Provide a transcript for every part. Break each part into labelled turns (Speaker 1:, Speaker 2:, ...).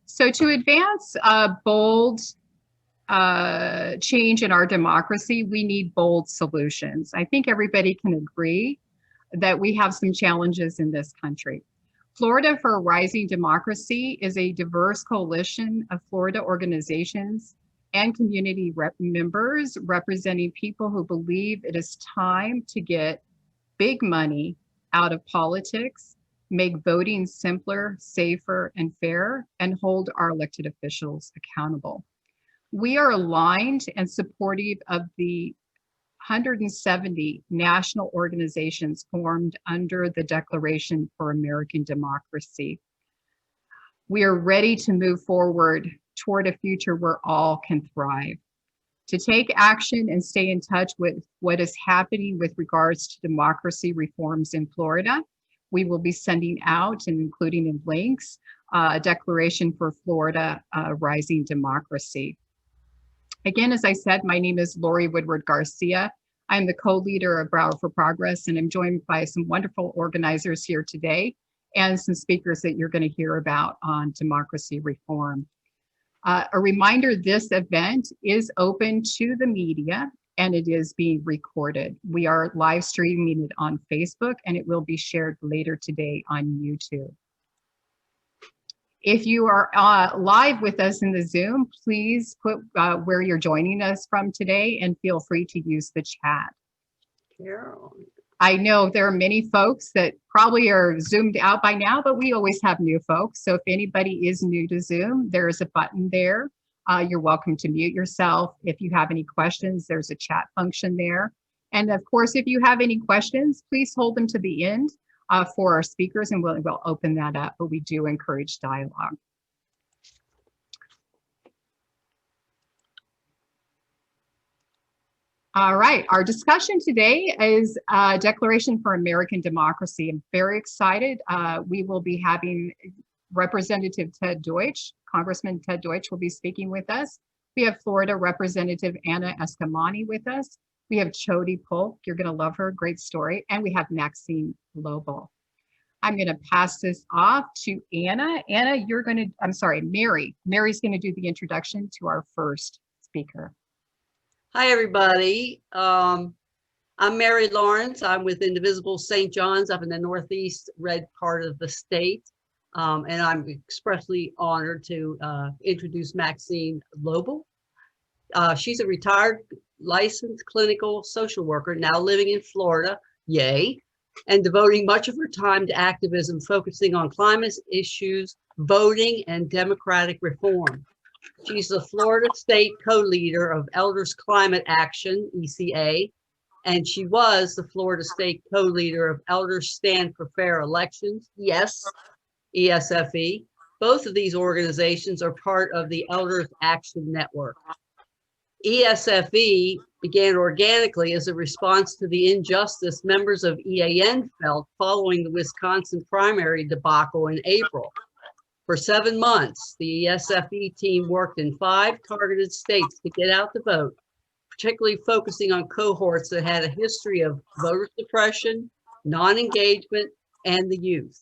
Speaker 1: So to advance bold change in our democracy, we need bold solutions. I think everybody can agree that we have some challenges in this country. Florida for a Rising Democracy is a diverse coalition of Florida organizations and community members representing people who believe it is time to get big money out of politics, make voting simpler, safer, and fair, and hold our elected officials accountable. We are aligned and supportive of the 170 national organizations formed under the Declaration for American Democracy. We are ready to move forward toward a future where all can thrive. To take action and stay in touch with what is happening with regards to democracy reforms in Florida, we will be sending out and including in links a declaration for Florida Rising Democracy. Again, as I said, my name is Lori Woodward Garcia. I'm the co-leader of Broward for Progress, and I'm joined by some wonderful organizers here today and some speakers that you're going to hear about on democracy reform. A reminder, this event is open to the media and it is being recorded. We are live streaming it on Facebook and it will be shared later today on YouTube. If you are live with us in the Zoom, please put where you're joining us from today and feel free to use the chat.
Speaker 2: Carol.
Speaker 1: I know there are many folks that probably are zoomed out by now, but we always have new folks. So if anybody is new to Zoom, there's a button there. You're welcome to mute yourself. If you have any questions, there's a chat function there. And of course, if you have any questions, please hold them to the end for our speakers and we'll open that up, but we do encourage dialogue. All right, our discussion today is Declaration for American Democracy. I'm very excited. We will be having Representative Ted Deutch, Congressman Ted Deutch will be speaking with us. We have Florida Representative Anna Eskamani with us. We have Jhody Polk, you're gonna love her, great story. And we have Maxine Lobel. I'm gonna pass this off to Anna. Anna, Mary. Mary's gonna do the introduction to our first speaker.
Speaker 2: Hi, everybody. I'm Mary Lawrence. I'm with Indivisible St. John's up in the Northeast red part of the state. And I'm expressly honored to introduce Maxine Lobel. She's a retired licensed clinical social worker now living in Florida, yay, and devoting much of her time to activism focusing on climate issues, voting, and democratic reform. She's the Florida State co-leader of Elders Climate Action, ECA, and she was the Florida State co-leader of Elders Stand for Fair Elections, yes, ESFE. Both of these organizations are part of the Elders Action Network. ESFE began organically as a response to the injustice members of EAN felt following the Wisconsin primary debacle in April. For 7 months, the ESFE team worked in 5 targeted states to get out the vote, particularly focusing on cohorts that had a history of voter suppression, non-engagement, and the youth.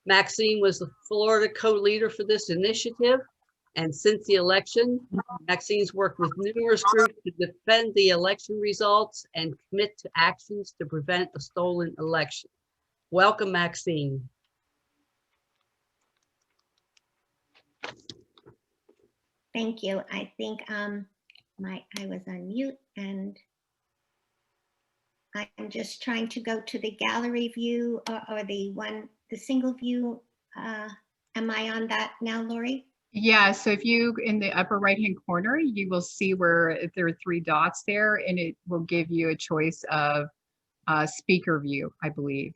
Speaker 2: Maxine was the Florida co-leader for this initiative, and since the election, Maxine's worked with numerous groups to defend the election results and commit to actions to prevent a stolen election. Welcome, Maxine.
Speaker 3: Thank you. I think I was on mute and I'm just trying to go to the gallery view or the single view. Am I on that now, Lori?
Speaker 1: Yeah, so if you, in the upper right-hand corner, you will see where there are 3 dots there and it will give you a choice of speaker view, I believe.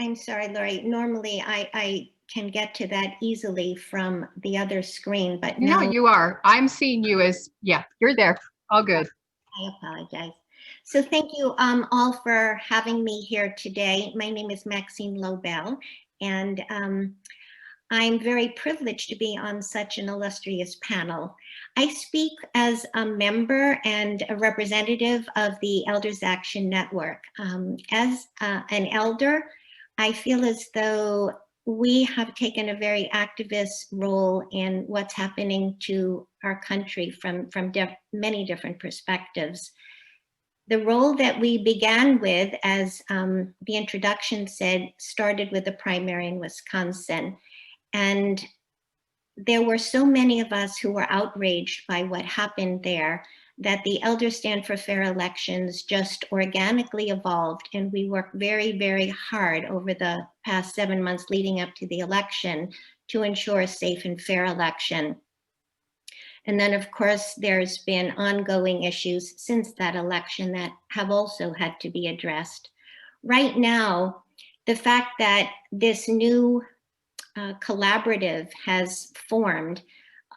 Speaker 3: I'm sorry, Lori. Normally I can get to that easily from the other screen, but now.
Speaker 1: No, you are. I'm seeing you as, yeah, you're there. All good.
Speaker 3: I apologize. So thank you all for having me here today. My name is Maxine Lobel, and I'm very privileged to be on such an illustrious panel. I speak as a member and a representative of the Elders Action Network. As an elder, I feel as though we have taken a very activist role in what's happening to our country from many different perspectives. The role that we began with, as the introduction said, started with a primary in Wisconsin. And there were so many of us who were outraged by what happened there that the Elders Stand for Fair Elections just organically evolved. And we worked very, very hard over the past 7 months leading up to the election to ensure a safe and fair election. And then, of course, there's been ongoing issues since that election that have also had to be addressed. Right now, the fact that this new collaborative has formed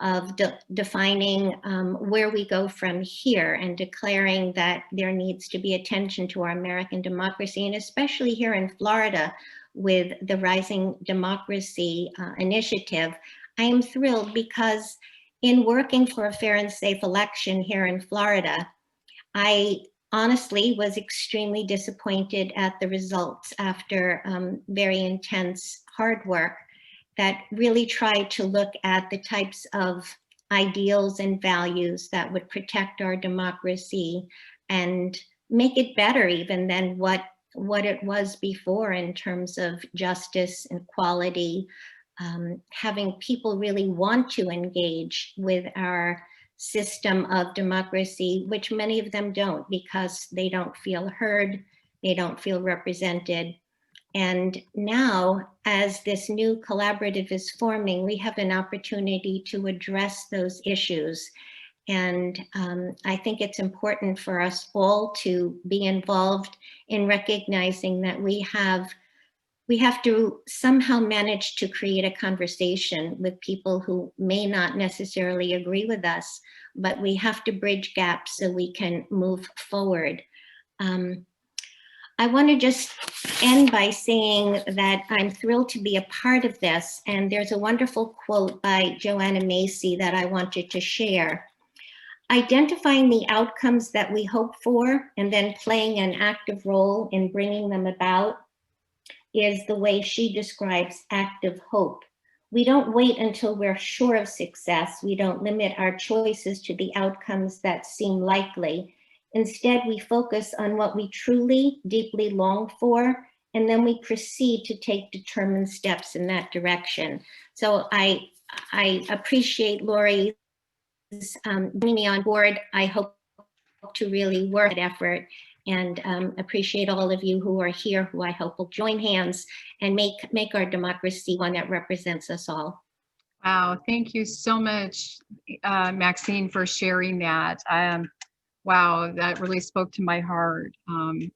Speaker 3: of defining where we go from here and declaring that there needs to be attention to our American democracy, and especially here in Florida with the Rising Democracy Initiative. I am thrilled because in working for a fair and safe election here in Florida, I honestly was extremely disappointed at the results after very intense hard work that really tried to look at the types of ideals and values that would protect our democracy and make it better even than what it was before in terms of justice and equality, having people really want to engage with our system of democracy, which many of them don't because they don't feel heard, they don't feel represented. And now, as this new collaborative is forming, we have an opportunity to address those issues. And I think it's important for us all to be involved in recognizing that we have to somehow manage to create a conversation with people who may not necessarily agree with us, but we have to bridge gaps so we can move forward. I want to just end by saying that I'm thrilled to be a part of this. And there's a wonderful quote by Joanna Macy that I wanted to share. Identifying the outcomes that we hope for and then playing an active role in bringing them about is the way she describes active hope. We don't wait until we're sure of success. We don't limit our choices to the outcomes that seem likely. Instead, we focus on what we truly, deeply long for, and then we proceed to take determined steps in that direction. So I appreciate Lori's bringing me on board. I hope to really work that effort and appreciate all of you who are here, who I hope will join hands and make our democracy one that represents us all.
Speaker 1: Wow, thank you so much, Maxine, for sharing that. Wow, that really spoke to my heart,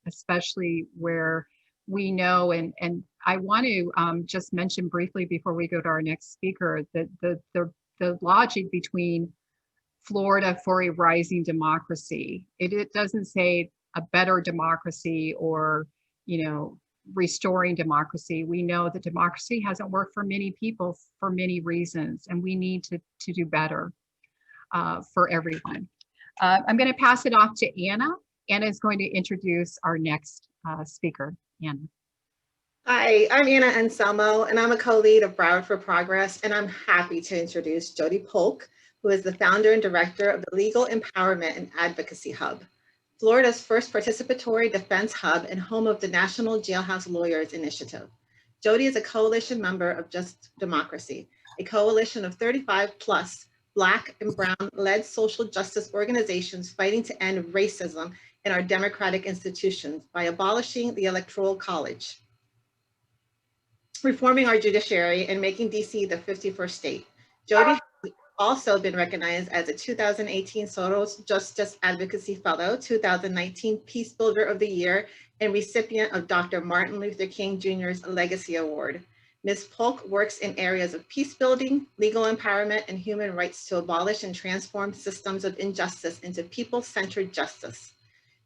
Speaker 1: especially where we know, and I want to just mention briefly before we go to our next speaker, that the logic between Florida for a rising democracy. It doesn't say a better democracy or, restoring democracy. We know that democracy hasn't worked for many people for many reasons, and we need to do better for everyone. I'm going to pass it off to Anna. Anna is going to introduce our next speaker. Anna.
Speaker 4: Hi, I'm Anna Anselmo, and I'm a co-lead of Broward for Progress, and I'm happy to introduce Jhody Polk, who is the founder and director of the Legal Empowerment and Advocacy Hub, Florida's first participatory defense hub and home of the National Jailhouse Lawyers Initiative. Jhody is a coalition member of Just Democracy, a coalition of 35 plus Black and Brown-led social justice organizations fighting to end racism in our democratic institutions by abolishing the Electoral College, reforming our judiciary, and making DC the 51st state. Jhody has also been recognized as a 2018 Soros Justice Advocacy Fellow, 2019 Peace Builder of the Year, and recipient of Dr. Martin Luther King Jr.'s Legacy Award. Ms. Polk works in areas of peace building, legal empowerment, and human rights to abolish and transform systems of injustice into people-centered justice.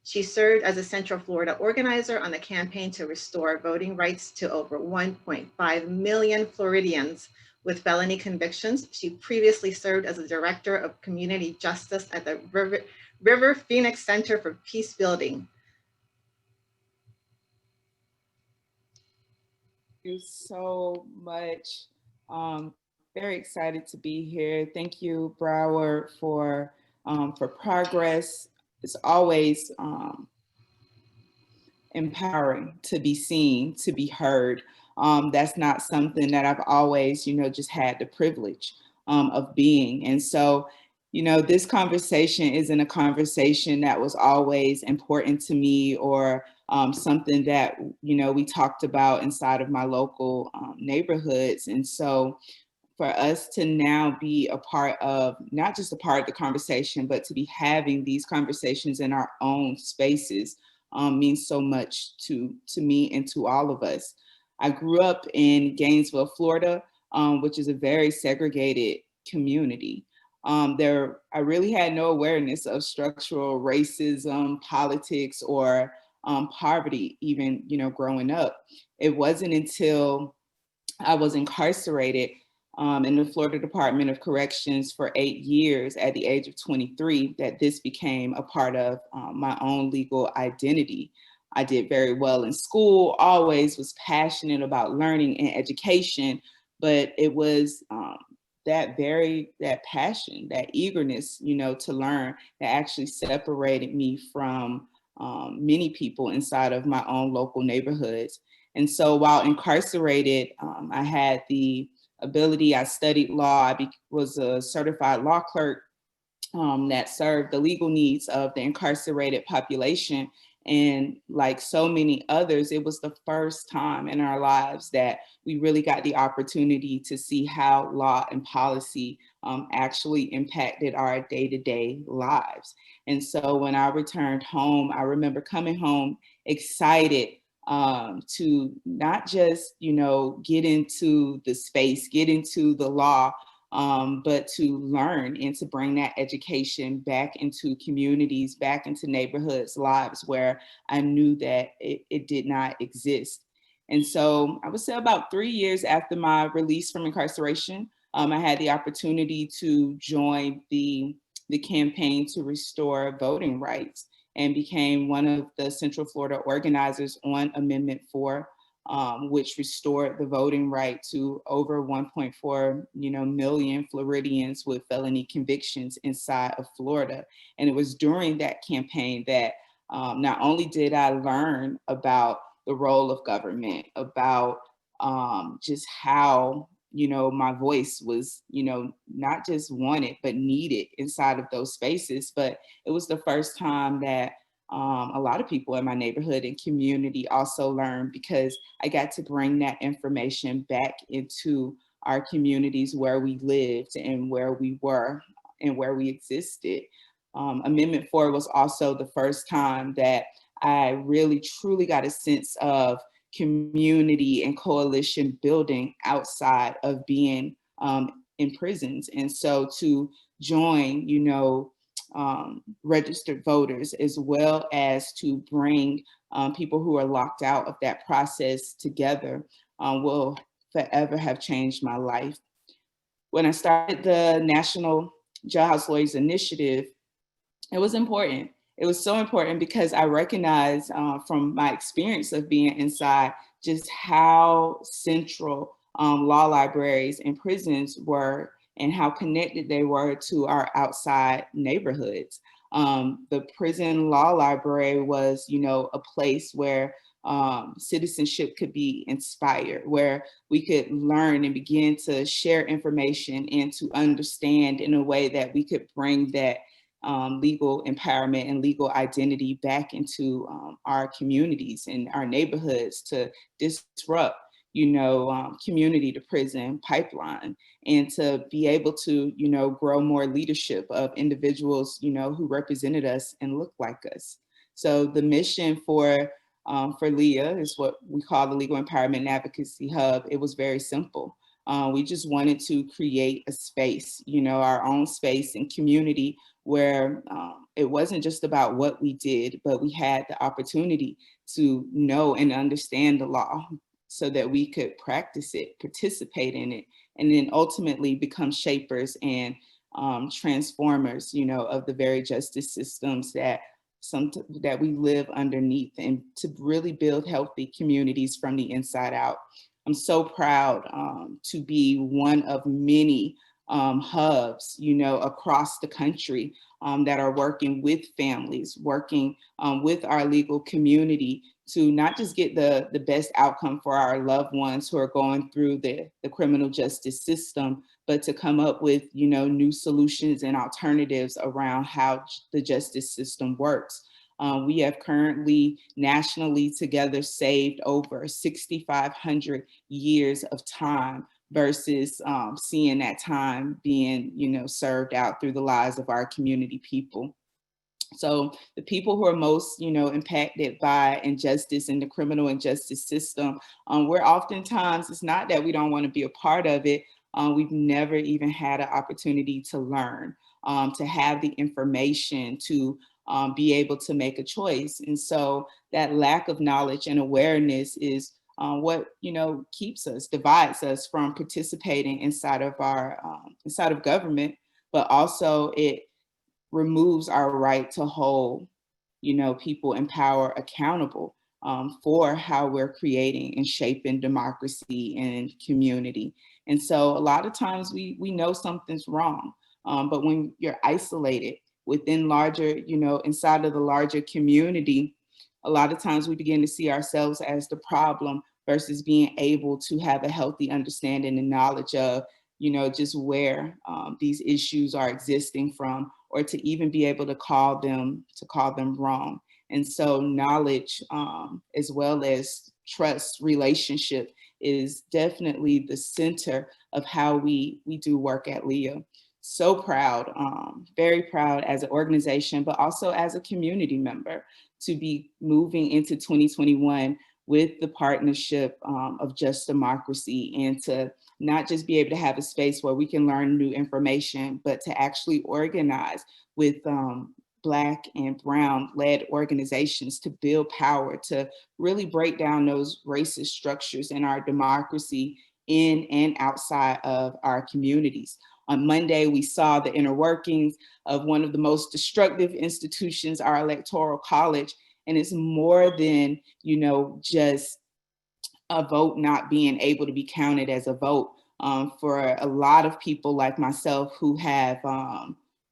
Speaker 4: She served as a Central Florida organizer on the campaign to restore voting rights to over 1.5 million Floridians with felony convictions. She previously served as the Director of Community Justice at the River Phoenix Center for Peace Building.
Speaker 5: Thank you so much. Very excited to be here. Thank you, Broward, for progress. It's always empowering to be seen, to be heard. That's not something that I've always, just had the privilege of being. And so, this conversation isn't a conversation that was always important to me or something that, we talked about inside of my local neighborhoods. And so for us to now be a part of, not just a part of the conversation, but to be having these conversations in our own spaces means so much to me and to all of us. I grew up in Gainesville, Florida, which is a very segregated community. I really had no awareness of structural racism, politics, or poverty, even, growing up. It wasn't until I was incarcerated in the Florida Department of Corrections for 8 years at the age of 23 that this became a part of my own legal identity. I did very well in school, always was passionate about learning and education, but it was that passion, that eagerness, to learn that actually separated me from many people inside of my own local neighborhoods. And so while incarcerated, I had the ability, I studied law, I was a certified law clerk that served the legal needs of the incarcerated population. And like so many others, it was the first time in our lives that we really got the opportunity to see how law and policy actually impacted our day-to-day lives. And so when I returned home, I remember coming home excited to not just, get into the space, get into the law, but to learn and to bring that education back into communities, back into neighborhoods, lives where I knew that it did not exist. And so I would say about 3 years after my release from incarceration, I had the opportunity to join the campaign to restore voting rights and became one of the Central Florida organizers on Amendment 4, which restored the voting right to over 1.4 million Floridians with felony convictions inside of Florida. And it was during that campaign that not only did I learn about the role of government, about just how my voice was, not just wanted, but needed inside of those spaces. But it was the first time that a lot of people in my neighborhood and community also learned, because I got to bring that information back into our communities where we lived and where we were and where we existed. Amendment 4 was also the first time that I really truly got a sense of community and coalition building outside of being in prisons. And so to join, registered voters, as well as to bring people who are locked out of that process together will forever have changed my life. When I started the National Jailhouse Lawyers Initiative, it was important. It was so important because I recognized from my experience of being inside just how central law libraries and prisons were and how connected they were to our outside neighborhoods. The prison law library was, a place where citizenship could be inspired, where we could learn and begin to share information and to understand in a way that we could bring that legal empowerment and legal identity back into our communities and our neighborhoods to disrupt, community to prison pipeline, and to be able to, grow more leadership of individuals, who represented us and looked like us. So the mission for L.E.A.H is what we call the Legal Empowerment and Advocacy Hub. It was very simple. We just wanted to create a space, our own space and community where it wasn't just about what we did, but we had the opportunity to know and understand the law so that we could practice it, participate in it, and then ultimately become shapers and transformers, you know, of the very justice systems that we live underneath, and to really build healthy communities from the inside out. I'm so proud to be one of many hubs, you know, across the country that are working with families, working with our legal community to not just get the best outcome for our loved ones who are going through the criminal justice system, but to come up with, you know, new solutions and alternatives around how the justice system works. We have currently nationally together saved over 6,500 years of time versus seeing that time being, you know, served out through the lives of our community people. So the people who are most, you know, impacted by injustice in the criminal and justice system, we're oftentimes, it's not that we don't want to be a part of it. We've never even had an opportunity to learn, to have the information, to be able to make a choice. And so that lack of knowledge and awareness is what, you know, divides us from participating inside of our, inside of government, but also it removes our right to hold, you know, people in power accountable for how we're creating and shaping democracy and community. And so a lot of times we know something's wrong, but when you're isolated within larger, you know, inside of the larger community, a lot of times we begin to see ourselves as the problem versus being able to have a healthy understanding and knowledge of, you know, just where these issues are existing from, or to even be able to call them wrong. And so knowledge, as well as trust relationship, is definitely the center of how we do work at L.E.A.H. So proud, very proud as an organization, but also as a community member, to be moving into 2021 with the partnership of Just Democracy, and to not just be able to have a space where we can learn new information, but to actually organize with Black and Brown-led organizations to build power, to really break down those racist structures in our democracy in and outside of our communities. On Monday, we saw the inner workings of one of the most destructive institutions, our Electoral College, and it's more than, you know, just a vote not being able to be counted as a vote. For a lot of people like myself who have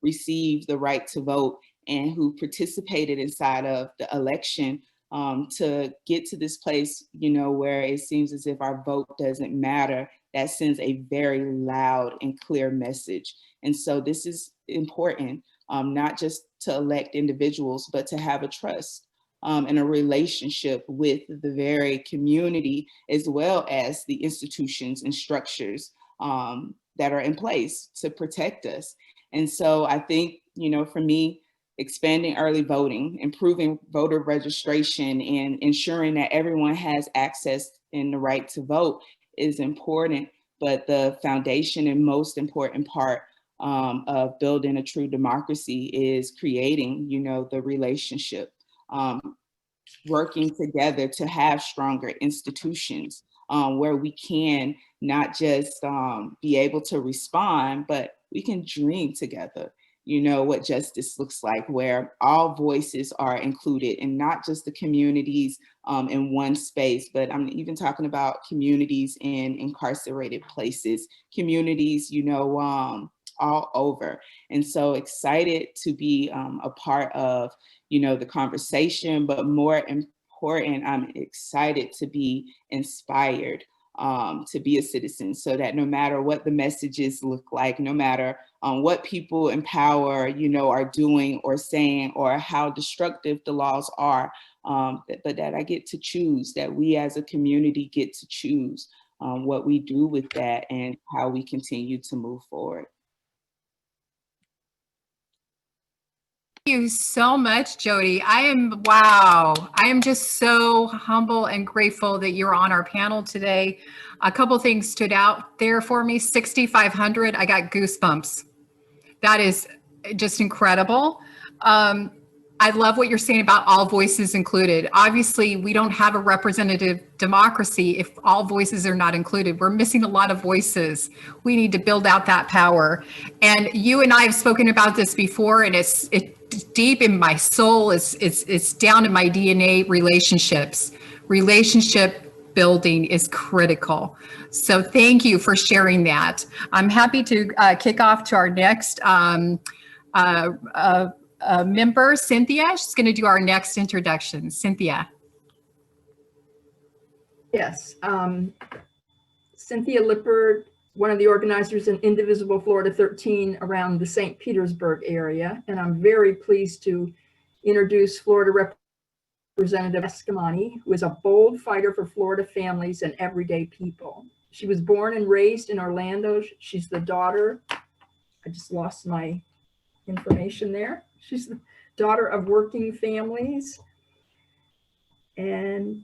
Speaker 5: received the right to vote and who participated inside of the election, to get to this place, you know, where it seems as if our vote doesn't matter, that sends a very loud and clear message. And so this is important, not just to elect individuals, but to have a trust and a relationship with the very community, as well as the institutions and structures that are in place to protect us. And so I think, you know, for me, expanding early voting, improving voter registration, and ensuring that everyone has access and the right to vote is important. But the foundation and most important part of building a true democracy is creating, you know, the relationship, working together to have stronger institutions where we can not just be able to respond, but we can dream together, you know, what justice looks like, where all voices are included, and not just the communities in one space, but I'm even talking about communities in incarcerated places, communities, you know, all over. And so excited to be a part of, you know, the conversation, but more important, I'm excited to be inspired to be a citizen, so that no matter what the messages look like, no matter what people in power, you know, are doing or saying, or how destructive the laws are, but that I get to choose, that we as a community get to choose what we do with that and how we continue to move forward.
Speaker 1: Thank you so much, Jhody. Wow. I am just so humble and grateful that you're on our panel today. A couple things stood out there for me. 6,500, I got goosebumps. That is just incredible. I love what you're saying about all voices included. Obviously, we don't have a representative democracy if all voices are not included. We're missing a lot of voices. We need to build out that power. And you and I have spoken about this before, and it's deep in my soul. It's down in my DNA. Relationship building is critical. So thank you for sharing that. I'm happy to kick off to our next member, Cynthia. She's going to do our next introduction. Cynthia.
Speaker 6: Yes, Cynthia Lippard, one of the organizers in Indivisible Florida 13 around the St. Petersburg area. And I'm very pleased to introduce Florida Representative Eskamani, who is a bold fighter for Florida families and everyday people. She was born and raised in Orlando. She's the daughter, I just lost my information there. She's the daughter of working families. And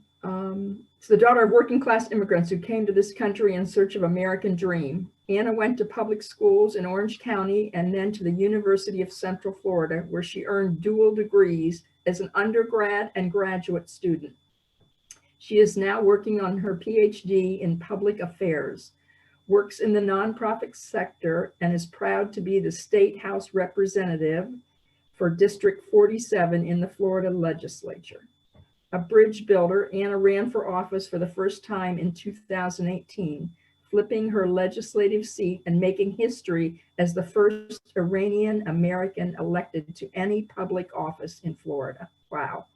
Speaker 6: it's the daughter of working class immigrants who came to this country in search of American dream. Anna went to public schools in Orange County and then to the University of Central Florida, where she earned dual degrees as an undergrad and graduate student. She is now working on her PhD in public affairs, works in the nonprofit sector, and is proud to be the State House representative for District 47 in the Florida legislature. A bridge builder, Anna ran for office for the first time in 2018, flipping her legislative seat and making history as the first Iranian American elected to any public office in Florida. Wow.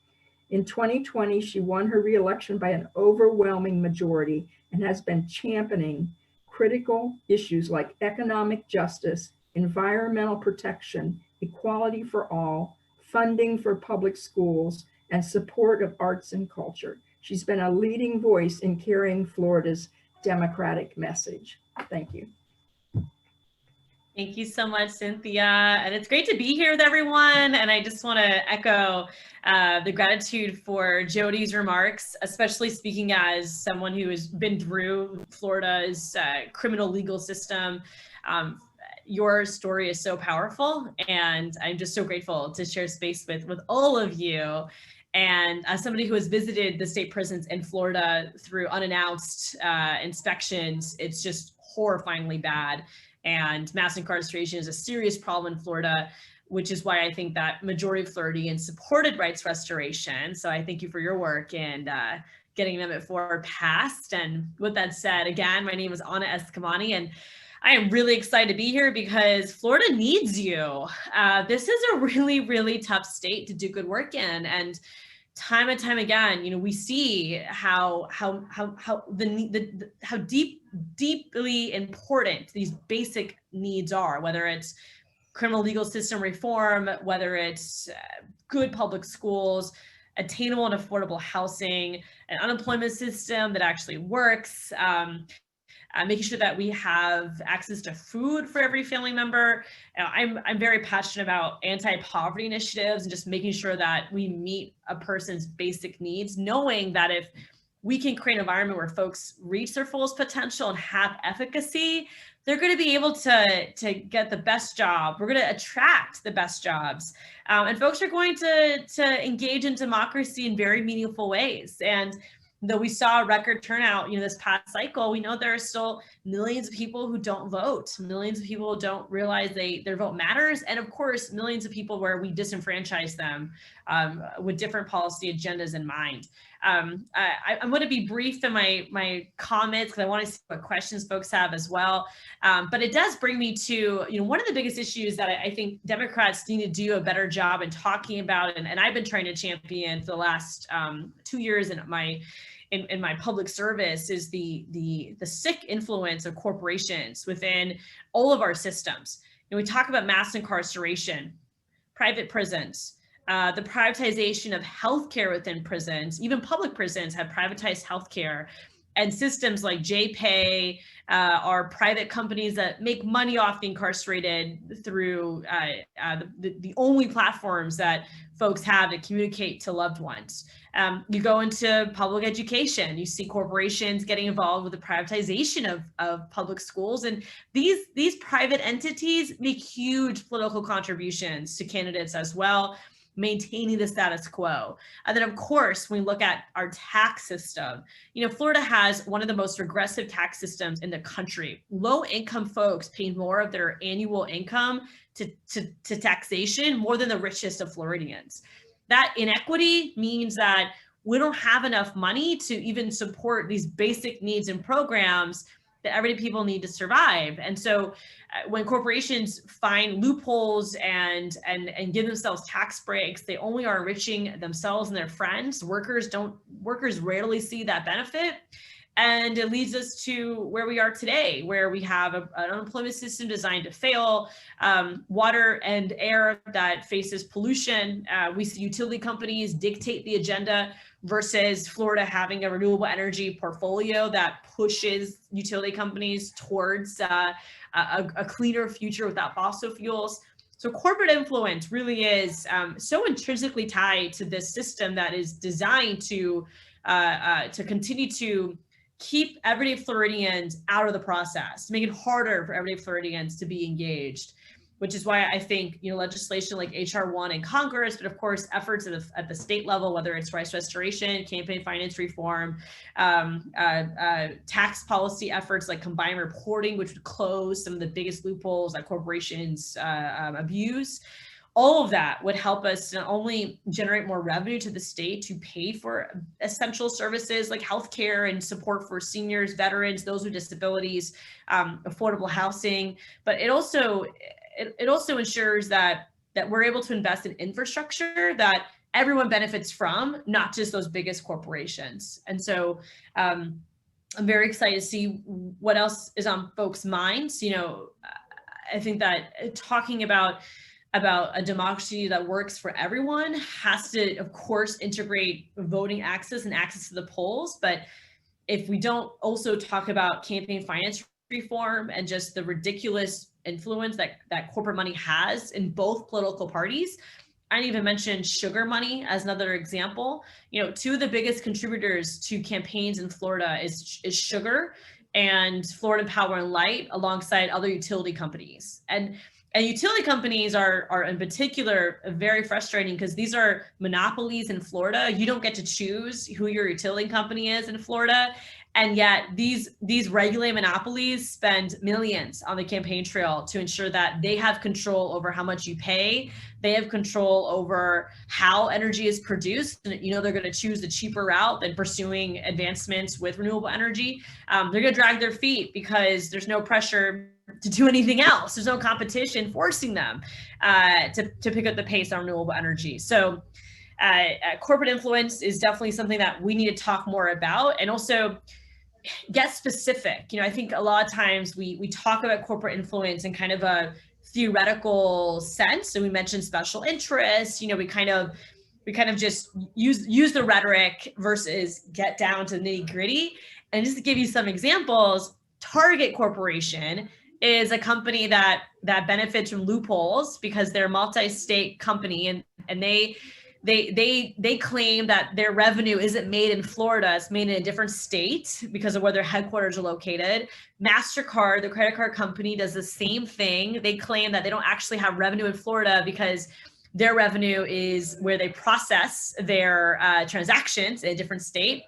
Speaker 6: In 2020, she won her reelection by an overwhelming majority and has been championing critical issues like economic justice, environmental protection, equality for all, funding for public schools, and support of arts and culture. She's been a leading voice in carrying Florida's democratic message. Thank you.
Speaker 7: Thank you so much, Cynthia. And it's great to be here with everyone. And I just want to echo the gratitude for Jhody's remarks, especially speaking as someone who has been through Florida's criminal legal system. Your story is so powerful, and I'm just so grateful to share space with all of you. And as somebody who has visited the state prisons in Florida through unannounced inspections, it's just horrifyingly bad. And mass incarceration is a serious problem in Florida, which is why I think that majority of Floridians supported rights restoration. So I thank you for your work and getting Amendment 4 passed. And with that said, again, my name is Eskamani, and I am really excited to be here because Florida needs you. This is a really, really tough state to do good work in, and time and time again, you know, we see how deeply important these basic needs are. Whether it's criminal legal system reform, whether it's good public schools, attainable and affordable housing, an unemployment system that actually works. Making sure that we have access to food for every family member. I'm very passionate about anti-poverty initiatives and just making sure that we meet a person's basic needs, knowing that if we can create an environment where folks reach their fullest potential and have efficacy, they're going to be able to get the best job. We're going to attract the best jobs. And folks are going to engage in democracy in very meaningful ways. And though we saw a record turnout, this past cycle, we know there are still millions of people who don't vote, millions of people who don't realize their vote matters, and of course, millions of people where we disenfranchise them with different policy agendas in mind. I'm going to be brief in my comments because I want to see what questions folks have as well. But it does bring me to one of the biggest issues that I think Democrats need to do a better job in talking about, and I've been trying to champion for the last 2 years in my public service, is the sick influence of corporations within all of our systems. We talk about mass incarceration, private prisons, the privatization of healthcare within prisons. Even public prisons have privatized healthcare, and systems like JPay are private companies that make money off the incarcerated through the only platforms that folks have to communicate to loved ones. You go into public education, you see corporations getting involved with the privatization of public schools, and these private entities make huge political contributions to candidates as well. maintaining the status quo. And then of course, when we look at our tax system, you know, Florida has one of the most regressive tax systems in the country. Low income folks pay more of their annual income to taxation more than the richest of Floridians. That inequity means that we don't have enough money to even support these basic needs and programs that everyday people need to survive. And so when corporations find loopholes and give themselves tax breaks, they only are enriching themselves and their friends. Workers rarely see that benefit. And it leads us to where we are today, where we have an unemployment system designed to fail, water and air that faces pollution. We see utility companies dictate the agenda versus Florida having a renewable energy portfolio that pushes utility companies towards a cleaner future without fossil fuels. So corporate influence really is so intrinsically tied to this system that is designed to continue to keep everyday Floridians out of the process, to make it harder for everyday Floridians to be engaged, which is why I think, you know, legislation like HR 1 in Congress, but of course efforts at the state level, whether it's rights restoration, campaign finance reform, tax policy efforts like combined reporting, which would close some of the biggest loopholes that corporations abuse. All of that would help us not only generate more revenue to the state to pay for essential services like healthcare and support for seniors, veterans, those with disabilities, affordable housing, but it also ensures that we're able to invest in infrastructure that everyone benefits from, not just those biggest corporations. And so I'm very excited to see what else is on folks' minds. You know, I think that talking about a democracy that works for everyone has to, of course, integrate voting access and access to the polls. But if we don't also talk about campaign finance reform and just the ridiculous influence that corporate money has in both political parties, I didn't even mention sugar money as another example. You know, two of the biggest contributors to campaigns in Florida is sugar and Florida Power and Light alongside other utility companies. And utility companies are in particular very frustrating because these are monopolies in Florida. You don't get to choose who your utility company is in Florida. And yet these regulated monopolies spend millions on the campaign trail to ensure that they have control over how much you pay. They have control over how energy is produced. And, you know, they're going to choose the cheaper route than pursuing advancements with renewable energy. They're going to drag their feet because there's no pressure to do anything else. There's no competition forcing them to pick up the pace on renewable energy. So corporate influence is definitely something that we need to talk more about, and also get specific. You know, I think a lot of times we talk about corporate influence in kind of a theoretical sense. And we mentioned special interests, you know, we kind of just use the rhetoric versus get down to the nitty gritty. And just to give you some examples, Target Corporation is a company that benefits from loopholes because they're a multi-state company, and they claim that their revenue isn't made in Florida, it's made in a different state because of where their headquarters are located. MasterCard, the credit card company, does the same thing. They claim that they don't actually have revenue in Florida because their revenue is where they process their transactions in a different state.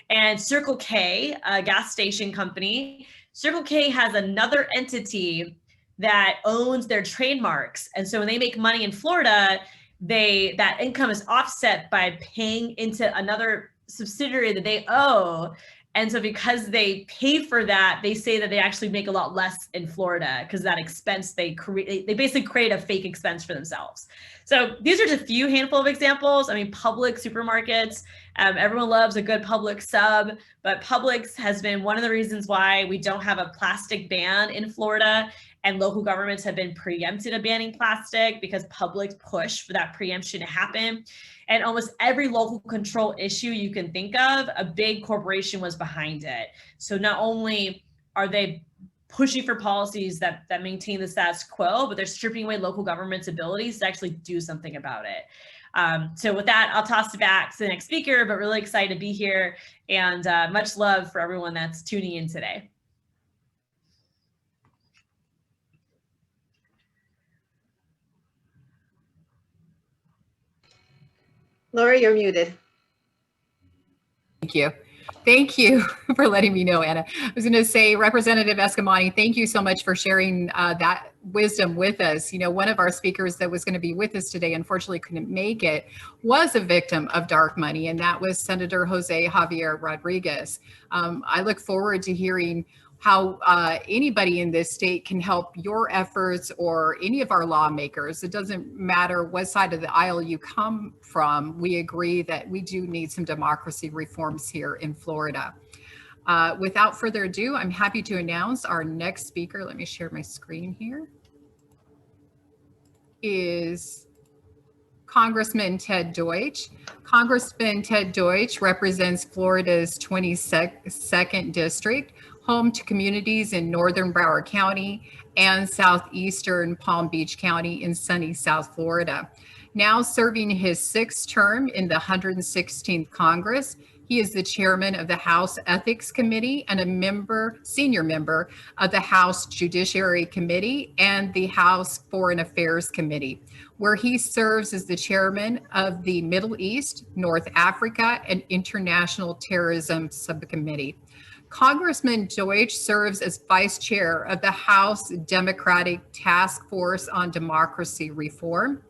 Speaker 7: And Circle K, a gas station company, Circle K has another entity that owns their trademarks. And so when they make money in Florida, that income is offset by paying into another subsidiary that they owe. And so because they pay for that, they say that they actually make a lot less in Florida because that expense they basically create a fake expense for themselves. So these are just a few handful of examples. I mean, Publix supermarkets, everyone loves a good Publix sub, but Publix has been one of the reasons why we don't have a plastic ban in Florida, and local governments have been preempted of banning plastic because Publix pushed for that preemption to happen. And almost every local control issue you can think of, a big corporation was behind it. So not only are they pushing for policies that maintain the status quo, but they're stripping away local government's abilities to actually do something about it. So with that, I'll toss it back to the next speaker, but really excited to be here, and much love for everyone that's tuning in today.
Speaker 4: Lori, you're muted.
Speaker 1: Thank you. Thank you for letting me know, Anna. I was going to say, Representative Eskamani, thank you so much for sharing that wisdom with us. You know, one of our speakers that was going to be with us today, unfortunately couldn't make it, was a victim of dark money, and that was Senator Jose Javier Rodriguez. I look forward to hearing how anybody in this state can help your efforts, or any of our lawmakers. It doesn't matter what side of the aisle you come from. We agree that we do need some democracy reforms here in Florida. Without further ado, I'm happy to announce our next speaker. Let me share my screen here. Is Congressman Ted Deutch. Congressman Ted Deutch represents Florida's 22nd district, home to communities in northern Broward County and southeastern Palm Beach County in sunny South Florida. Now serving his 6th term in the 116th Congress, he is the chairman of the House Ethics Committee and a senior member of the House Judiciary Committee and the House Foreign Affairs Committee, where he serves as the chairman of the Middle East, North Africa, and International Terrorism Subcommittee. Congressman Deutch serves as vice chair of the House Democratic Task Force on Democracy Reform,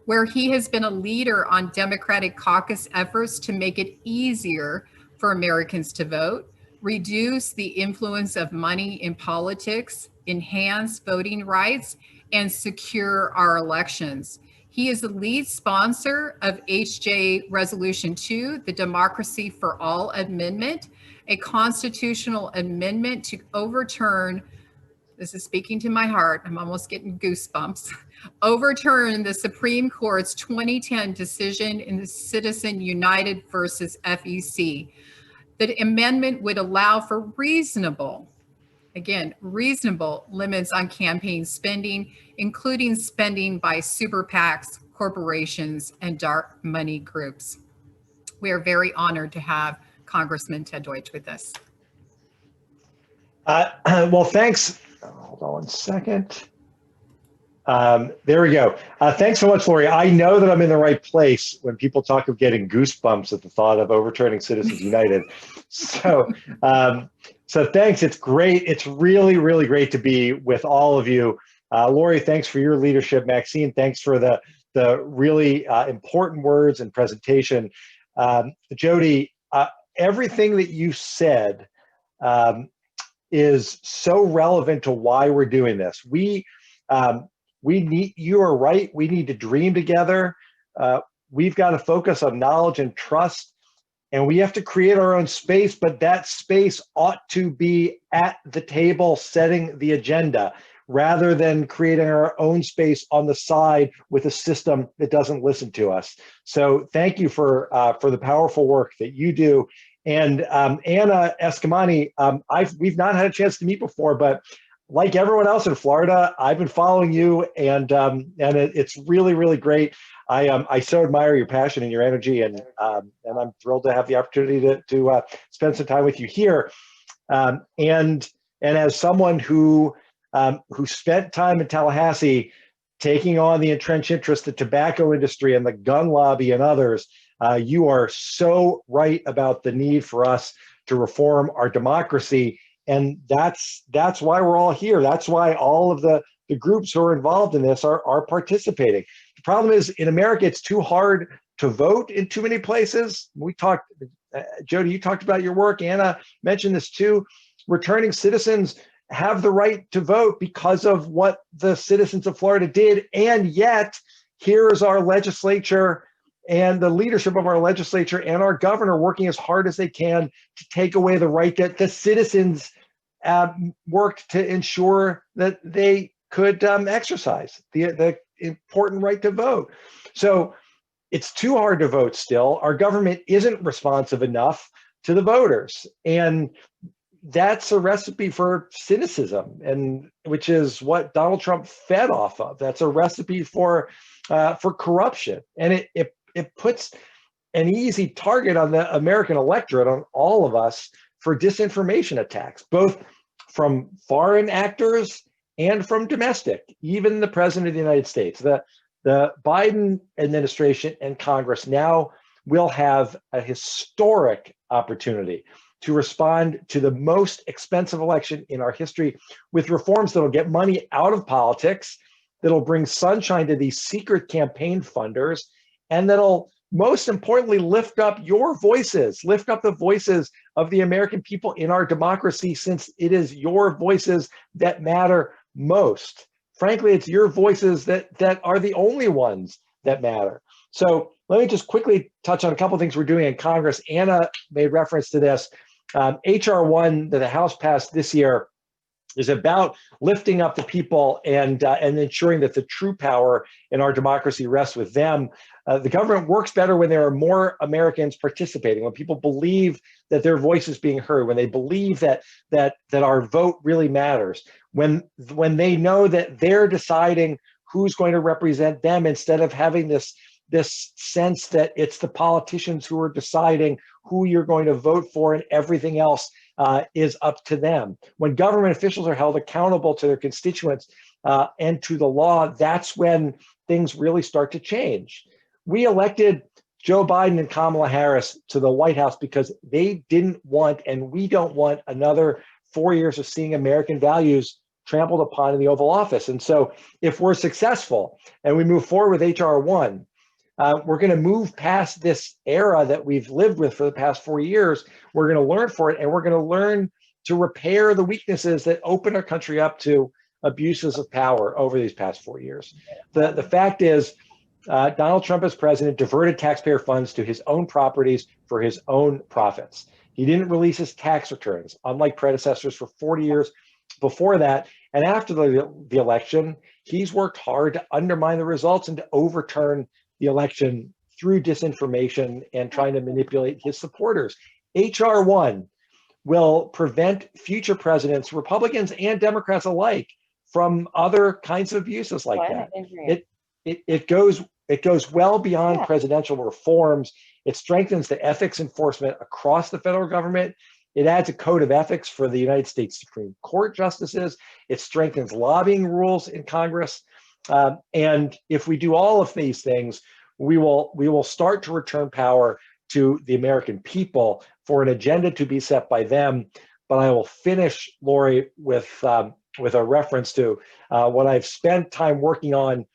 Speaker 1: where he has been a leader on Democratic caucus efforts to make it easier for Americans to vote, reduce the influence of money in politics, enhance voting rights, and secure our elections. He is the lead sponsor of HJ Resolution 2, the Democracy for All Amendment, a constitutional amendment to overturn, this is speaking to my heart, I'm almost getting goosebumps, overturn the Supreme Court's 2010 decision in the Citizen United versus FEC. The amendment would allow for reasonable limits on campaign spending, including spending by super PACs, corporations, and dark money groups. We are very honored to have Congressman Ted Deutch with us.
Speaker 8: Well, thanks. Hold on one second. There we go. Thanks so much, Lori. I know that I'm in the right place when people talk of getting goosebumps at the thought of overturning Citizens United. So, so thanks. It's great. It's really, really great to be with all of you. Lori, thanks for your leadership. Maxine, thanks for the really important words and presentation. Jhody, everything that you said is so relevant to why we're doing this. You are right. We need to dream together. We've got to focus on knowledge and trust, and we have to create our own space, but that space ought to be at the table setting the agenda rather than creating our own space on the side with a system that doesn't listen to us. So thank you for the powerful work that you do. And Anna Eskamani, we've not had a chance to meet before, but like everyone else in Florida, I've been following you, and it's really, really great. I so admire your passion and your energy, and I'm thrilled to have the opportunity to spend some time with you here. And as someone who spent time in Tallahassee, taking on the entrenched interests, the tobacco industry and the gun lobby and others, you are so right about the need for us to reform our democracy. And that's why we're all here. That's why all of the groups who are involved in this are participating. The problem is, in America, it's too hard to vote in too many places. We talked, Jhody, you talked about your work. Anna mentioned this too. Returning citizens have the right to vote because of what the citizens of Florida did. And yet, here is our legislature and the leadership of our legislature and our governor working as hard as they can to take away the right that the citizens worked to ensure that they could exercise the important right to vote. So it's too hard to vote still. Our government isn't responsive enough to the voters. And that's a recipe for cynicism, and which is what Donald Trump fed off of. That's a recipe for corruption. And it puts an easy target on the American electorate, on all of us, for disinformation attacks, both from foreign actors and from domestic, even the President of the United States. The Biden administration and Congress now we'll have a historic opportunity to respond to the most expensive election in our history with reforms that'll get money out of politics, that'll bring sunshine to these secret campaign funders, and that'll most importantly lift up your voices, lift up the voices of the American people in our democracy, since it is your voices that matter most. Frankly, it's your voices that are the only ones that matter. So let me just quickly touch on a couple of things we're doing in Congress. Anna made reference to this. HR 1 that the House passed this year is about lifting up the people and ensuring that the true power in our democracy rests with them. The government works better when there are more Americans participating, when people believe that their voice is being heard, when they believe that our vote really matters, when they know that they're deciding who's going to represent them instead of having this sense that it's the politicians who are deciding who you're going to vote for and everything else is up to them. When government officials are held accountable to their constituents and to the law, that's when things really start to change. We elected Joe Biden and Kamala Harris to the White House because they didn't want, and we don't want, another 4 years of seeing American values trampled upon in the Oval Office. And so if we're successful and we move forward with HR 1, we're going to move past this era that we've lived with for the past 4 years. We're going to learn for it, and we're going to learn to repair the weaknesses that open our country up to abuses of power over these past 4 years. The fact is, Donald Trump as president diverted taxpayer funds to his own properties for his own profits. He didn't release his tax returns, unlike predecessors for 40 years before that. And after the election, he's worked hard to undermine the results and to overturn the election through disinformation and trying to manipulate his supporters. HR 1 will prevent future presidents, Republicans and Democrats alike, from other kinds of abuses like that. It goes well beyond presidential reforms. It strengthens the ethics enforcement across the federal government. It adds a code of ethics for the United States Supreme Court justices. It strengthens lobbying rules in Congress. And if we do all of these things, we will start to return power to the American people for an agenda to be set by them. But I will finish, Lori, with a reference to what I've spent time working on.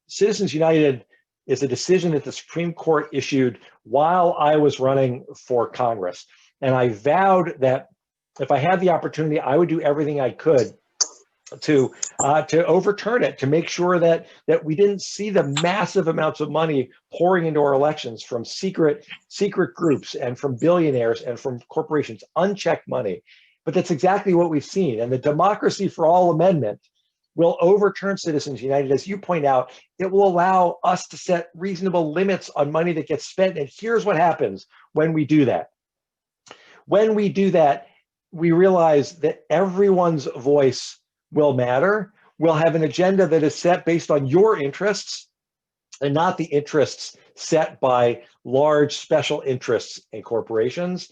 Speaker 8: Citizens United is a decision that the Supreme Court issued while I was running for Congress. And I vowed that if I had the opportunity, I would do everything I could to overturn it, to make sure that we didn't see the massive amounts of money pouring into our elections from secret groups and from billionaires and from corporations, unchecked money. But that's exactly what we've seen. And the Democracy for All Amendment will overturn Citizens United. As you point out, it will allow us to set reasonable limits on money that gets spent. And here's what happens when we do that. When we do that, we realize that everyone's voice will matter. We'll have an agenda that is set based on your interests and not the interests set by large special interests and corporations.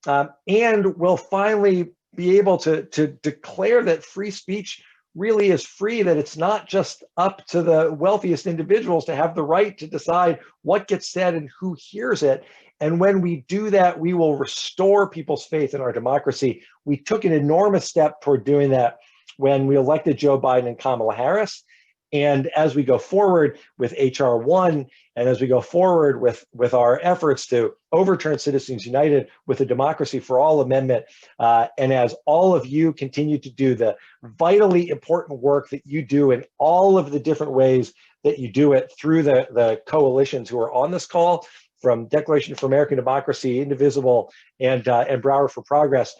Speaker 8: And we'll finally be able to declare that free speech really is free, that it's not just up to the wealthiest individuals to have the right to decide what gets said and who hears it. And when we do that, we will restore people's faith in our democracy. We took an enormous step toward doing that when we elected Joe Biden and Kamala Harris. And as we go forward with HR 1, and as we go forward with our efforts to overturn Citizens United with the Democracy for All Amendment, and as all of you continue to do the vitally important work that you do in all of the different ways that you do it through the coalitions who are on this call, from Declaration for American Democracy, Indivisible, and Broward for Progress,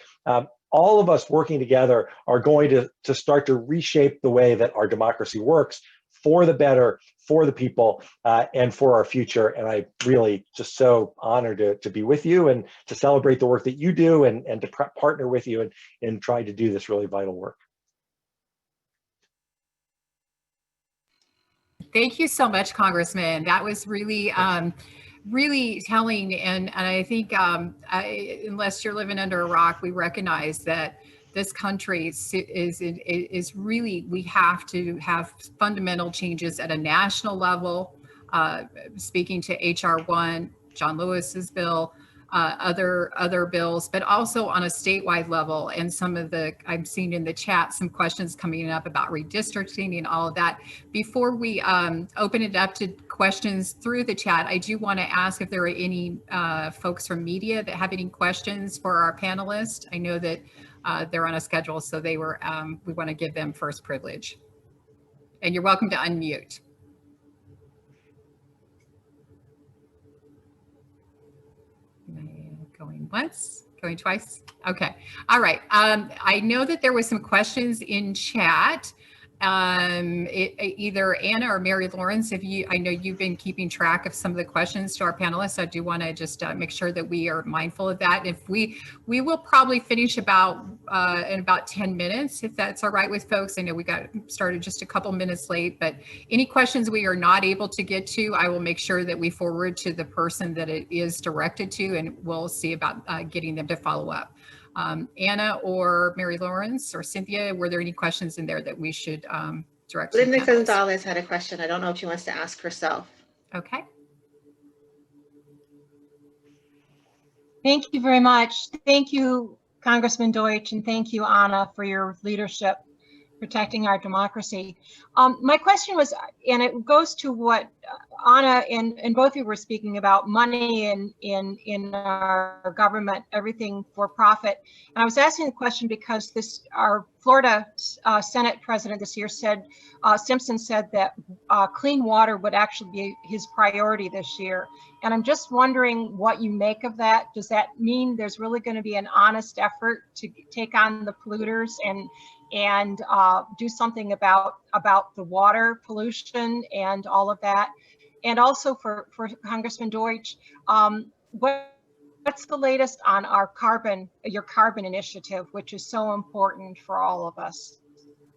Speaker 8: all of us working together are going to start to reshape the way that our democracy works for the better, for the people, and for our future. And I'm really just so honored to be with you and to celebrate the work that you do and to partner with you in trying to do this really vital work.
Speaker 1: Thank you so much, Congressman. That was really really telling, and I think unless you're living under a rock, we recognize that this country is really, we have to have fundamental changes at a national level. Speaking to HR 1, John Lewis's bill, other bills, but also on a statewide level. And some of the, I've seen in the chat, some questions coming up about redistricting and all of that. Before we open it up to questions through the chat, I do want to ask if there are any folks from media that have any questions for our panelists. I know that they're on a schedule, so they were, we want to give them first privilege. And you're welcome to unmute. Going once, going twice. Okay. All right. I know that there was some questions in chat. Either Anna or Mary Lawrence, if you, I know you've been keeping track of some of the questions to our panelists. I do want to just make sure that we are mindful of that. If we will probably finish about in about 10 minutes, if that's all right with folks. I know we got started just a couple minutes late, but any questions we are not able to get to, I will make sure that we forward to the person that it is directed to, and we'll see about getting them to follow up. Anna or Mary Lawrence or Cynthia, were there any questions in there that we should direct to
Speaker 4: Linda
Speaker 1: panelists?
Speaker 4: Gonzalez had a question. I don't know if she wants to ask herself.
Speaker 1: Okay.
Speaker 9: Thank you very much. Thank you, Congressman Deutch, and thank you, Anna, for your leadership protecting our democracy. My question was, and it goes to what Anna and both of you were speaking about, money in our government, everything for profit. And I was asking the question because our Florida Senate president this year said, Simpson said that clean water would actually be his priority this year. And I'm just wondering what you make of that. Does that mean there's really going to be an honest effort to take on the polluters and do something about the water pollution and all of that? And also for Congressman Deutch, what's the latest on our your carbon initiative, which is so important for all of us,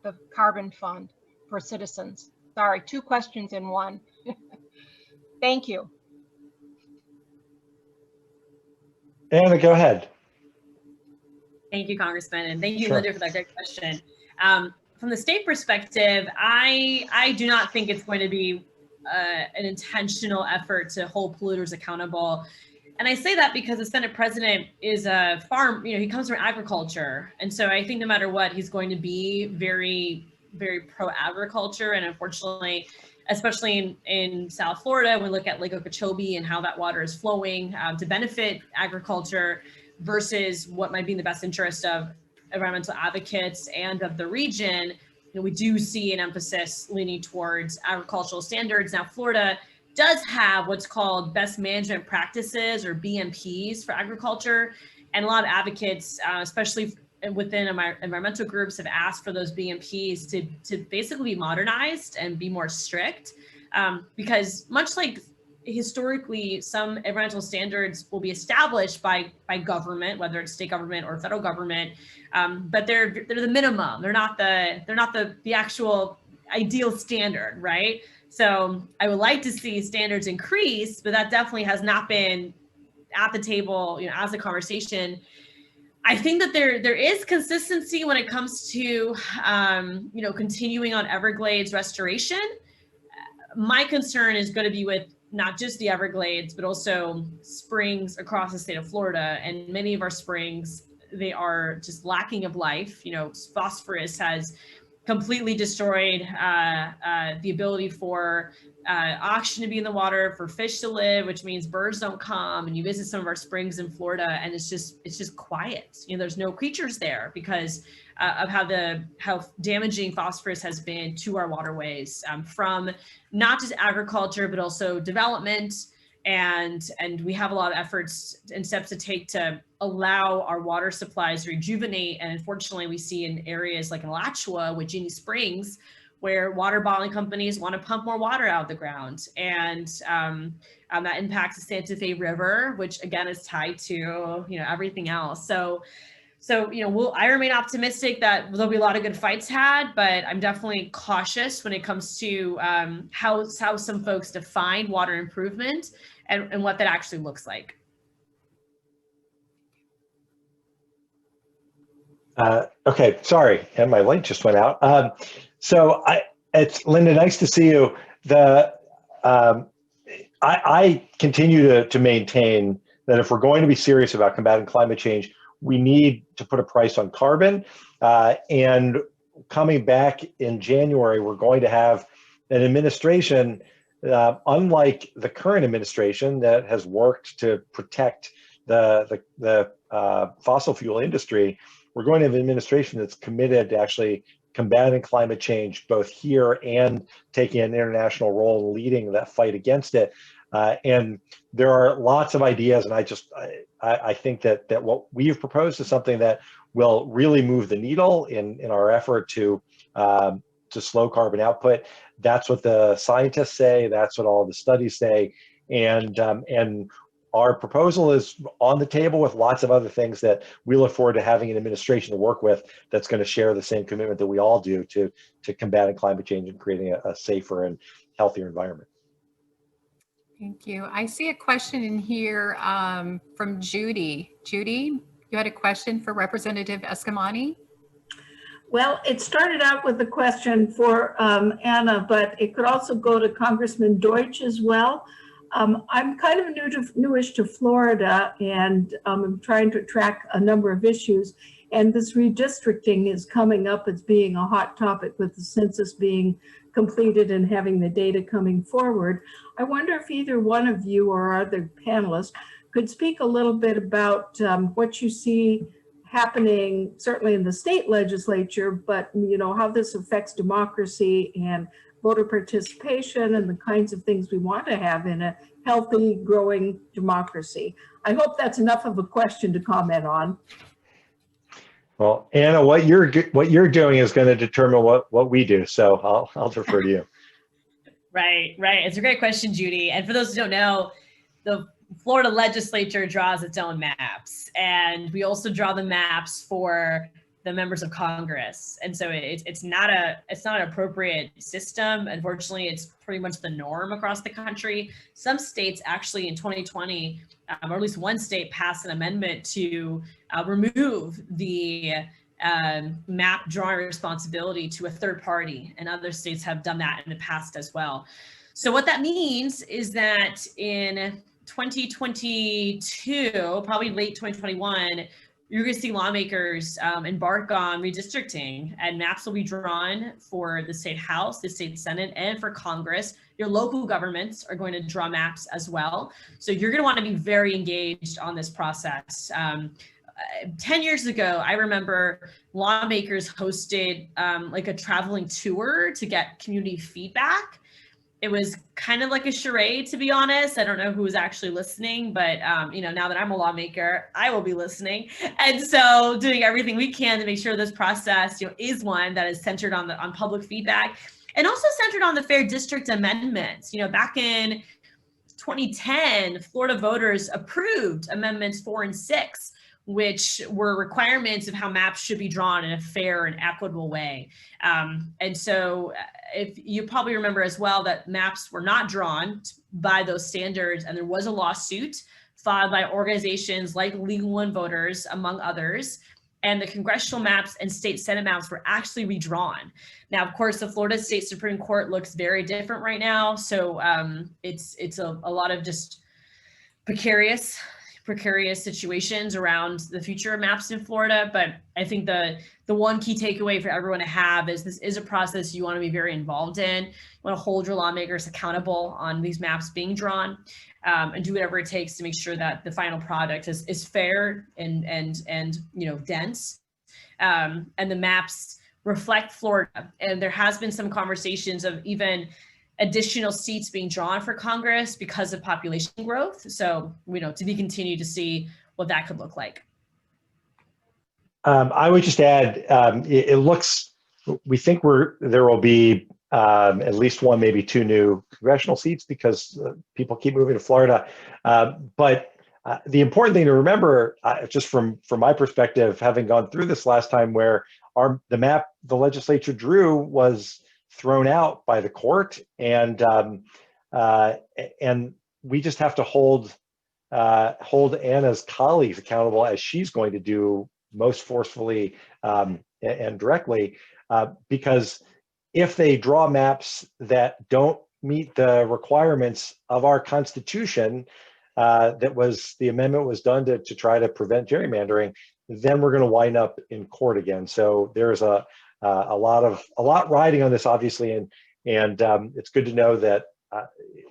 Speaker 9: the carbon fund for citizens? Sorry, 2 questions in one. Thank you.
Speaker 8: Anna, go ahead.
Speaker 7: Thank you, Congressman, and thank you,
Speaker 8: Sure.
Speaker 7: Linda, for that great question. From the state perspective, I do not think it's going to be an intentional effort to hold polluters accountable. And I say that because the Senate president is a he comes from agriculture. And so I think no matter what, he's going to be very, very pro-agriculture. And unfortunately, especially in South Florida, when we look at Lake Okeechobee and how that water is flowing to benefit agriculture versus what might be in the best interest of environmental advocates and of the region, we do see an emphasis leaning towards agricultural standards. Now, Florida does have what's called best management practices, or BMPs, for agriculture. And a lot of advocates, especially within environmental groups, have asked for those BMPs to basically be modernized and be more strict. Because much like historically, some environmental standards will be established by government, whether it's state government or federal government, but they're the minimum. They're not the actual ideal standard, right? So I would like to see standards increase, but that definitely has not been at the table, as a conversation. I think that there is consistency when it comes to, continuing on Everglades restoration. My concern is going to be with not just the Everglades, but also springs across the state of Florida. And many of our springs, they are just lacking of life. Phosphorus has completely destroyed the ability for oxygen to be in the water, for fish to live, which means birds don't come. And you visit some of our springs in Florida, and it's just quiet. There's no creatures there because of how damaging phosphorus has been to our waterways, from not just agriculture, but also development. And we have a lot of efforts and steps to take to allow our water supplies to rejuvenate. And unfortunately, we see in areas like in Alachua with Genie Springs, where water bottling companies want to pump more water out of the ground. And that impacts the Santa Fe River, which again is tied to, everything else. So I remain optimistic that there'll be a lot of good fights had, but I'm definitely cautious when it comes to how some folks define water improvement and what that actually looks like.
Speaker 8: Okay, sorry, and my link just went out. So it's Linda, nice to see you. I continue to maintain that if we're going to be serious about combating climate change, we need to put a price on carbon. And coming back in January, we're going to have an administration, unlike the current administration that has worked to protect the fossil fuel industry. We're going to have an administration that's committed to actually combating climate change, both here and taking an international role in leading that fight against it. And there are lots of ideas, and I think that what we've proposed is something that will really move the needle in our effort to slow carbon output. That's what the scientists say. That's what all the studies say, and our proposal is on the table with lots of other things that we look forward to having an administration to work with that's going to share the same commitment that we all do to combating climate change and creating a safer and healthier environment.
Speaker 1: Thank you. I see a question in here from Judy. Judy, you had a question for Representative Eskamani?
Speaker 10: Well, it started out with a question for Anna, but it could also go to Congressman Deutch as well. I'm kind of newish to Florida, and I'm trying to track a number of issues. And this redistricting is coming up as being a hot topic with the census being completed and having the data coming forward. I wonder if either one of you or other panelists could speak a little bit about what you see happening, certainly in the state legislature, but how this affects democracy and voter participation and the kinds of things we want to have in a healthy, growing democracy. I hope that's enough of a question to comment on.
Speaker 8: Well, Anna, what you're doing is going to determine what we do. So I'll defer to you.
Speaker 7: Right. It's a great question, Judy. And for those who don't know, the Florida legislature draws its own maps, and we also draw the maps for the members of Congress. And so it's not an appropriate system. Unfortunately, it's pretty much the norm across the country. Some states actually in 2020, or at least one state passed an amendment to remove the map drawing responsibility to a third party, and other states have done that in the past as well. So what that means is that in 2022, probably late 2021, you're going to see lawmakers embark on redistricting, and maps will be drawn for the state house, the state senate, and for Congress. Your local governments are going to draw maps as well. So you're going to want to be very engaged on this process. 10 years ago, I remember lawmakers hosted like a traveling tour to get community feedback. It was kind of like a charade, to be honest. I don't know who was actually listening, but now that I'm a lawmaker, I will be listening. And so doing everything we can to make sure this process is one that is centered on public feedback, and also centered on the Fair District Amendments. Back in 2010, Florida voters approved Amendments 4 and 6, which were requirements of how maps should be drawn in a fair and equitable way. And so if you probably remember as well that maps were not drawn by those standards, and there was a lawsuit filed by organizations like Legal One Voters, among others, and the congressional maps and state senate maps were actually redrawn. Now, of course, the Florida State Supreme Court looks very different right now. So it's a lot of just precarious situations around the future of maps in Florida. But I think the one key takeaway for everyone to have is this is a process you want to be very involved in. You want to hold your lawmakers accountable on these maps being drawn, and do whatever it takes to make sure that the final product is fair and dense, and the maps reflect Florida. And there has been some conversations of even additional seats being drawn for Congress because of population growth. So, to be continued to see what that could look like.
Speaker 8: I would just add, we think there will be at least one, maybe two new congressional seats because people keep moving to Florida. But the important thing to remember, just from my perspective, having gone through this last time, where the map the legislature drew was thrown out by the court, and we just have to hold Anna's colleagues accountable, as she's going to do most forcefully and directly, because if they draw maps that don't meet the requirements of our Constitution, the amendment was done to try to prevent gerrymandering, then we're going to wind up in court again. So there's a lot riding on this, obviously, and it's good to know that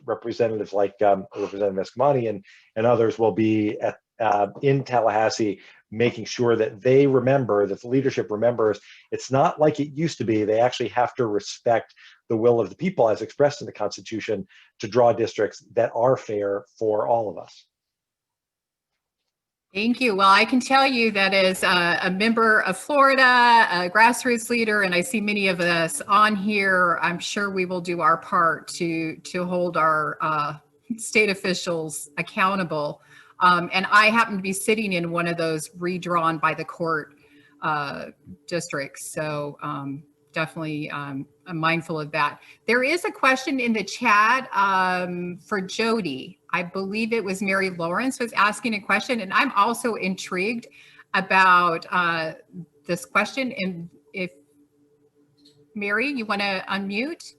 Speaker 8: representatives like Representative Eskamani and others will be in Tallahassee, making sure that they remember, that the leadership remembers, it's not like it used to be. They actually have to respect the will of the people as expressed in the Constitution to draw districts that are fair for all of us.
Speaker 1: Thank you. Well, I can tell you that as a member of Florida, a grassroots leader, and I see many of us on here, I'm sure we will do our part to hold our state officials accountable. And I happen to be sitting in one of those redrawn by the court districts. So definitely I'm mindful of that. There is a question in the chat for Jhody. I believe it was Mary Lawrence was asking a question, and I'm also intrigued about this question. And if Mary, you want to unmute?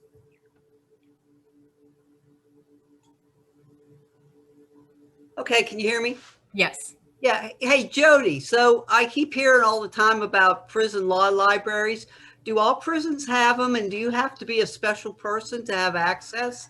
Speaker 2: Okay, can you hear me?
Speaker 1: Yes.
Speaker 2: Yeah. Hey, Jhody. So I keep hearing all the time about prison law libraries. Do all prisons have them, and do you have to be a special person to have access?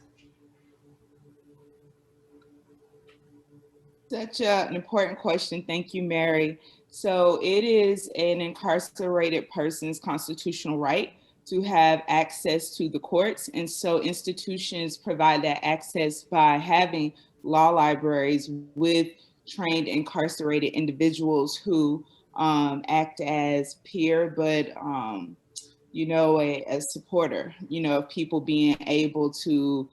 Speaker 5: Such an important question. Thank you, Mary. So it is an incarcerated person's constitutional right to have access to the courts. And so institutions provide that access by having law libraries with trained incarcerated individuals who act as peer, but a supporter, of people being able to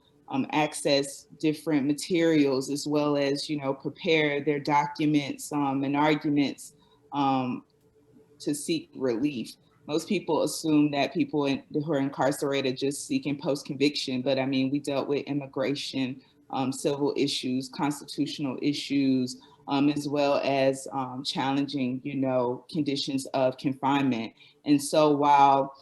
Speaker 5: access different materials, as well as, prepare their documents and arguments to seek relief. Most people assume that people who are incarcerated just seeking post-conviction, but I mean, we dealt with immigration, civil issues, constitutional issues, as well as challenging, conditions of confinement. And so while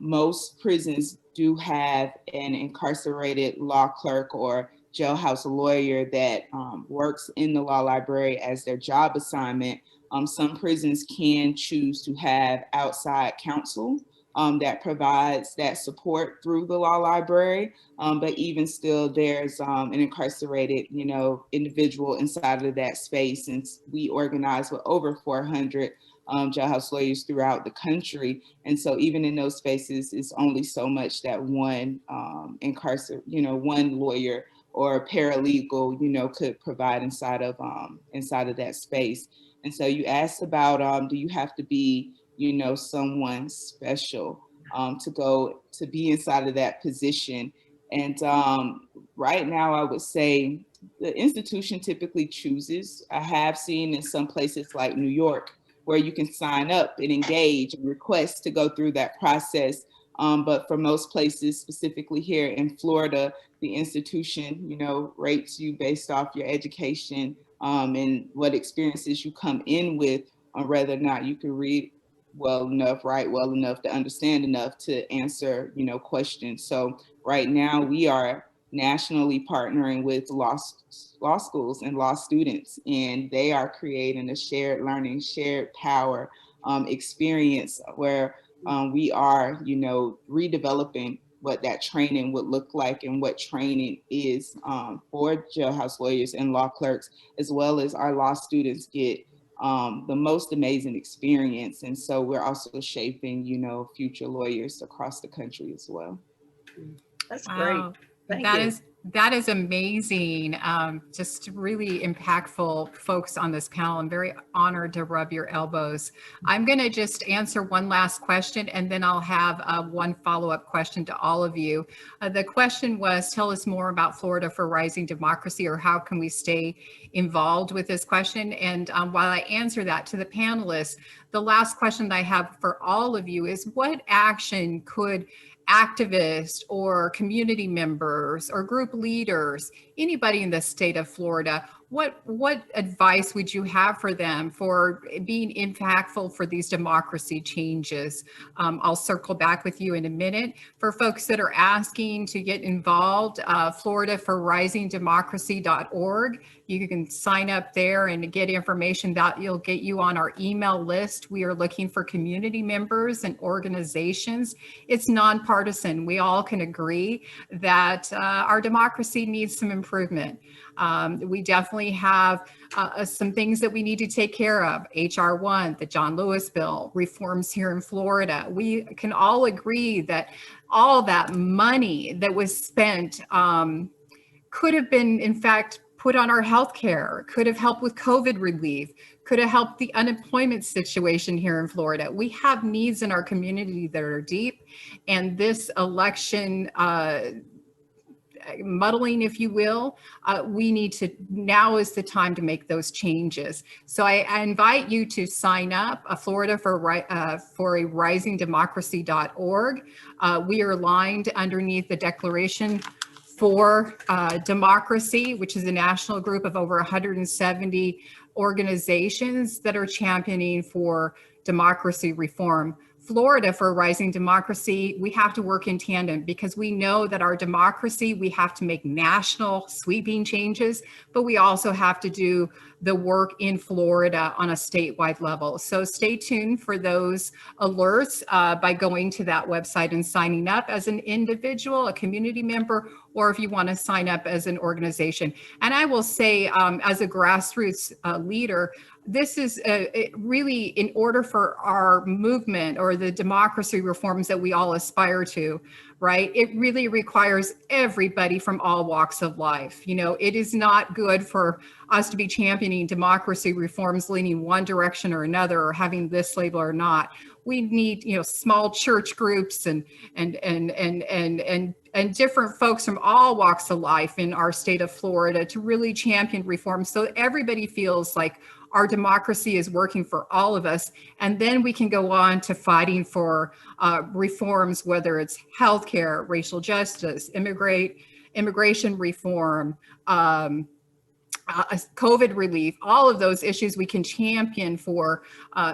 Speaker 5: most prisons do have an incarcerated law clerk or jailhouse lawyer that works in the law library as their job assignment, some prisons can choose to have outside counsel that provides that support through the law library. But even still, there's an incarcerated, individual inside of that space, since we organize with over 400 jailhouse lawyers throughout the country. And so even in those spaces, it's only so much that one one lawyer or paralegal, could provide inside of that space. And so you asked about, do you have to be, someone special to be inside of that position? And right now, I would say the institution typically chooses. I have seen in some places like New York, where you can sign up and engage and request to go through that process. But for most places, specifically here in Florida, the institution, rates you based off your education and what experiences you come in with, on whether or not you can read well enough, write well enough, to understand enough to answer, questions. So right now we are nationally partnering with law schools and law students, and they are creating a shared learning, shared power experience where we are, redeveloping what that training would look like and what training is for jailhouse lawyers and law clerks, as well as our law students get the most amazing experience. And so we're also shaping, future lawyers across the country as well.
Speaker 2: That's
Speaker 1: Wow.
Speaker 2: great.
Speaker 1: That is amazing. Just really impactful folks on this panel. I'm very honored to rub your elbows. I'm going to just answer one last question, and then I'll have one follow-up question to all of you. The question was, tell us more about Florida for Rising Democracy, or how can we stay involved with this question? And while I answer that to the panelists, the last question that I have for all of you is, what action could activists or community members or group leaders, anybody in the state of Florida, what advice would you have for them for being impactful for these democracy changes? I'll circle back with you in a minute. For folks that are asking to get involved, floridaforrisingdemocracy.org. You can sign up there and get information that will get you on our email list. We are looking for community members and organizations. It's nonpartisan. We all can agree that our democracy needs some improvement. We definitely have some things that we need to take care of. H.R. 1, the John Lewis bill, reforms here in Florida. We can all agree that all that money that was spent could have been, in fact, put on our health care, could have helped with COVID relief, could have helped the unemployment situation here in Florida. We have needs in our community that are deep, and this election muddling, if you will, we need to, now is the time to make those changes. So I invite you to sign up, Florida for a risingdemocracy.org. We are lined underneath the Declaration for Democracy, which is a national group of over 170 organizations that are championing for democracy reform. Florida for Rising Democracy, we have to work in tandem because we know that our democracy, we have to make national sweeping changes, but we also have to do the work in Florida on a statewide level. So stay tuned for those alerts by going to that website and signing up as an individual, a community member, or if you want to sign up as an organization. And I will say, as a grassroots leader, this is really in order for our movement or the democracy reforms that we all aspire to, right? It really requires everybody from all walks of life. You know, it is not good for us to be championing democracy reforms leaning one direction or another, or having this label or not. We need, you know, small church groups and different folks from all walks of life in our state of Florida to really champion reform so everybody feels like our democracy is working for all of us. And then we can go on to fighting for reforms, whether it's healthcare, racial justice, immigration reform, COVID relief, all of those issues we can champion for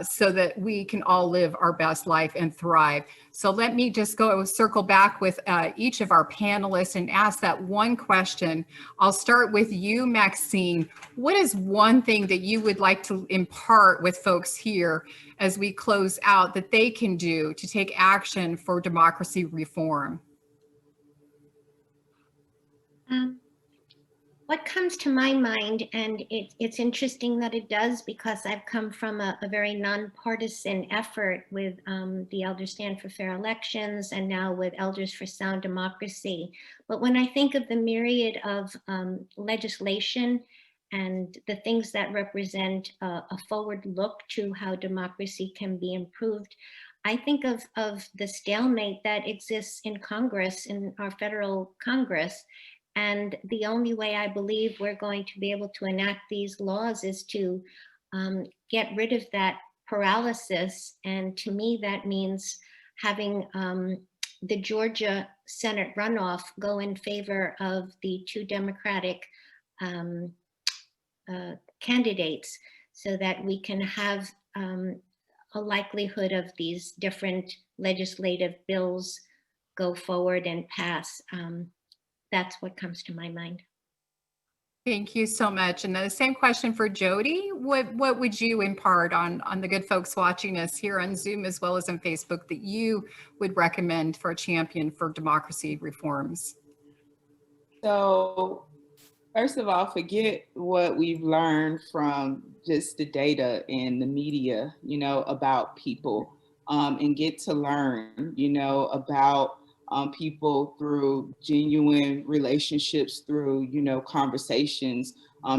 Speaker 1: so that we can all live our best life and thrive. So let me just go circle back with each of our panelists and ask that one question. I'll start with you, Maxine. What is one thing that you would like to impart with folks here as we close out that they can do to take action for democracy reform?
Speaker 3: What comes to my mind, and it's interesting that it does because I've come from a very nonpartisan effort with the Elders Stand for Fair Elections and now with Elders for Sound Democracy. But when I think of the myriad of legislation and the things that represent a forward look to how democracy can be improved, I think of the stalemate that exists in Congress, in our federal Congress. And the only way I believe we're going to be able to enact these laws is to get rid of that paralysis. And to me, that means having the Georgia Senate runoff go in favor of the two Democratic candidates so that we can have a likelihood of these different legislative bills go forward and pass. That's what comes to my mind.
Speaker 1: Thank you so much. And the same question for Jhody. What would you impart on the good folks watching us here on Zoom as well as on Facebook that you would recommend for a champion for democracy reforms?
Speaker 5: So first of all, forget what we've learned from just the data and the media, you know, about people, and get to learn, you know, about people through genuine relationships, through, you know, conversations.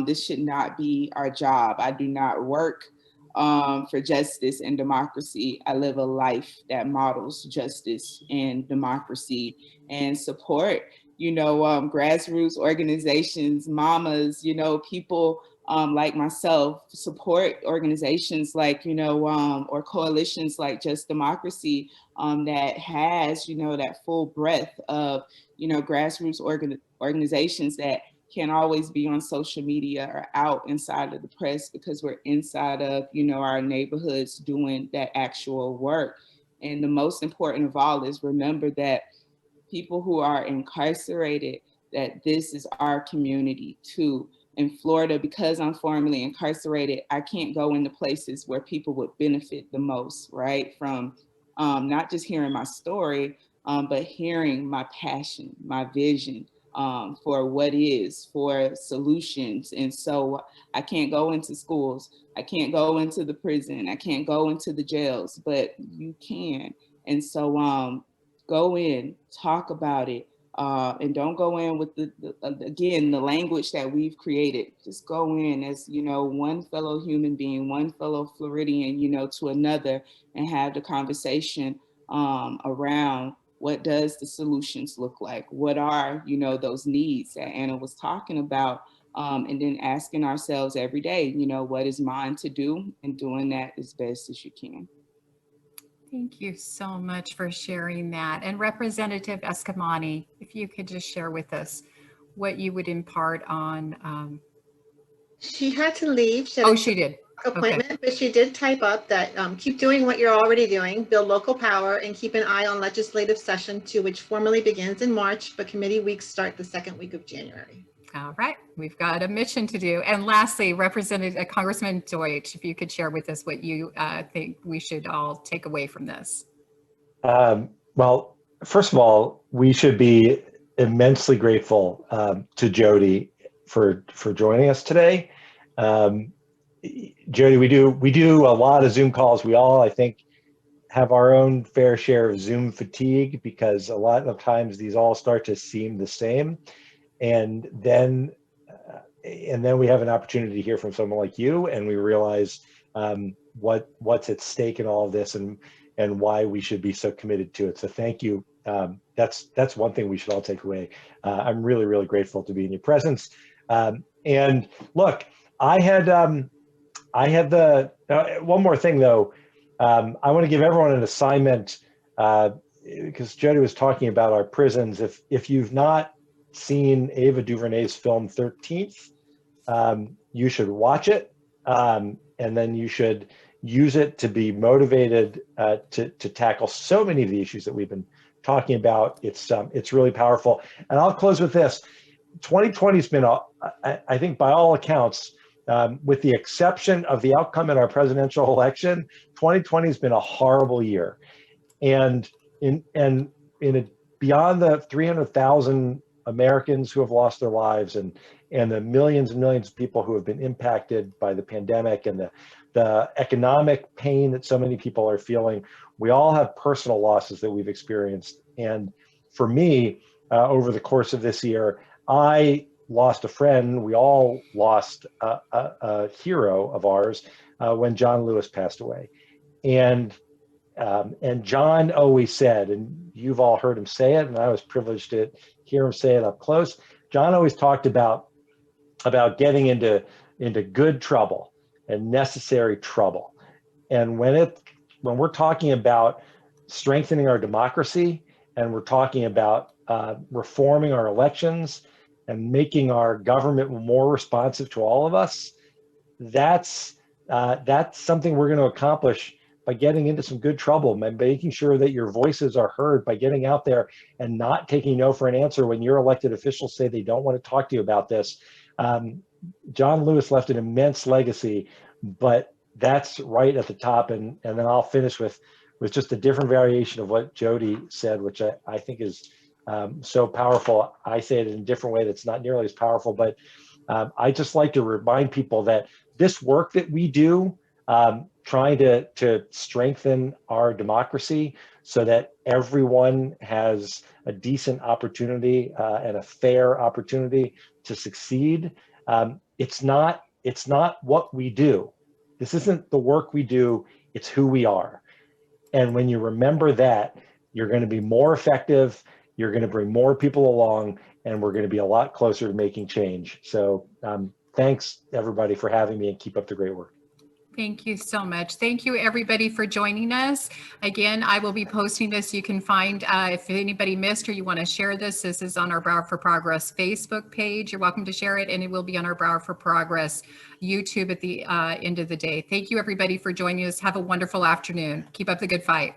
Speaker 5: This should not be our job. I do not work for justice and democracy. I live a life that models justice and democracy and support, you know, grassroots organizations, mamas, you know, people like myself, support organizations like, you know, or coalitions like Just Democracy that has, you know, that full breadth of, you know, grassroots organizations that can't always be on social media or out inside of the press because we're inside of, you know, our neighborhoods doing that actual work. And the most important of all is remember that people who are incarcerated, that this is our community too. In Florida, because I'm formerly incarcerated, I can't go into places where people would benefit the most, right? From not just hearing my story, but hearing my passion, my vision for what is, for solutions. And so I can't go into schools, I can't go into the prison, I can't go into the jails, but you can. And so go in, talk about it, and don't go in with again, the language that we've created. Just go in as, you know, one fellow human being, one fellow Floridian, you know, to another, and have the conversation around what does the solutions look like? What are, you know, those needs that Anna was talking about? And then asking ourselves every day, you know, what is mine to do, and doing that as best as you can.
Speaker 1: Thank you so much for sharing that. And Representative Eskamani, if you could just share with us what you would impart on.
Speaker 4: She had to leave.
Speaker 1: She did.
Speaker 4: Appointment,
Speaker 1: Okay.
Speaker 4: but she did type up that keep doing what you're already doing, build local power, and keep an eye on legislative session 2, which formally begins in March, but committee weeks start the 2nd week of January.
Speaker 1: All right, we've got a mission to do. And lastly, Representative Congressman Deutch, if you could share with us what you think we should all take away from this.
Speaker 8: Well, first of all, we should be immensely grateful to Jhody for joining us today. Jhody, we do a lot of Zoom calls. We all, I think, have our own fair share of Zoom fatigue, because a lot of times these all start to seem the same. And then we have an opportunity to hear from someone like you, and we realize what's at stake in all of this, and why we should be so committed to it. So thank you. That's one thing we should all take away. I'm really, really grateful to be in your presence. And look, I had one more thing though. I want to give everyone an assignment, because Jhody was talking about our prisons. If you've not seen Ava DuVernay's film 13th, you should watch it, and then you should use it to be motivated to tackle so many of the issues that we've been talking about. It's really powerful. And I'll close with this. 2020 has been, I think by all accounts, with the exception of the outcome in our presidential election, 2020 has been a horrible year. And beyond the 300,000 Americans who have lost their lives, and the millions and millions of people who have been impacted by the pandemic, and the economic pain that so many people are feeling, we all have personal losses that we've experienced. And for me, over the course of this year, I lost a friend. We all lost a hero of ours when John Lewis passed away. And John always said, and you've all heard him say it, and I was privileged to hear him say it up close. John always talked about getting into good trouble and necessary trouble. And when we're talking about strengthening our democracy, and we're talking about reforming our elections and making our government more responsive to all of us, that's something we're going to accomplish by getting into some good trouble, by making sure that your voices are heard, by getting out there and not taking no for an answer when your elected officials say they don't want to talk to you about this. John Lewis left an immense legacy, but that's right at the top. And then I'll finish with just a different variation of what Jhody said, which I think is so powerful. I say it in a different way that's not nearly as powerful, but I just like to remind people that this work that we do, trying to strengthen our democracy so that everyone has a decent opportunity and a fair opportunity to succeed. It's not what we do. This isn't the work we do, it's who we are. And when you remember that, you're going to be more effective, you're going to bring more people along, and we're going to be a lot closer to making change. So thanks everybody for having me, and keep up the great work.
Speaker 1: Thank you so much. Thank you, everybody, for joining us. Again, I will be posting this. You can find, if anybody missed or you want to share this, this is on our Brower for Progress Facebook page. You're welcome to share it, and it will be on our Brower for Progress YouTube at the end of the day. Thank you, everybody, for joining us. Have a wonderful afternoon. Keep up the good fight.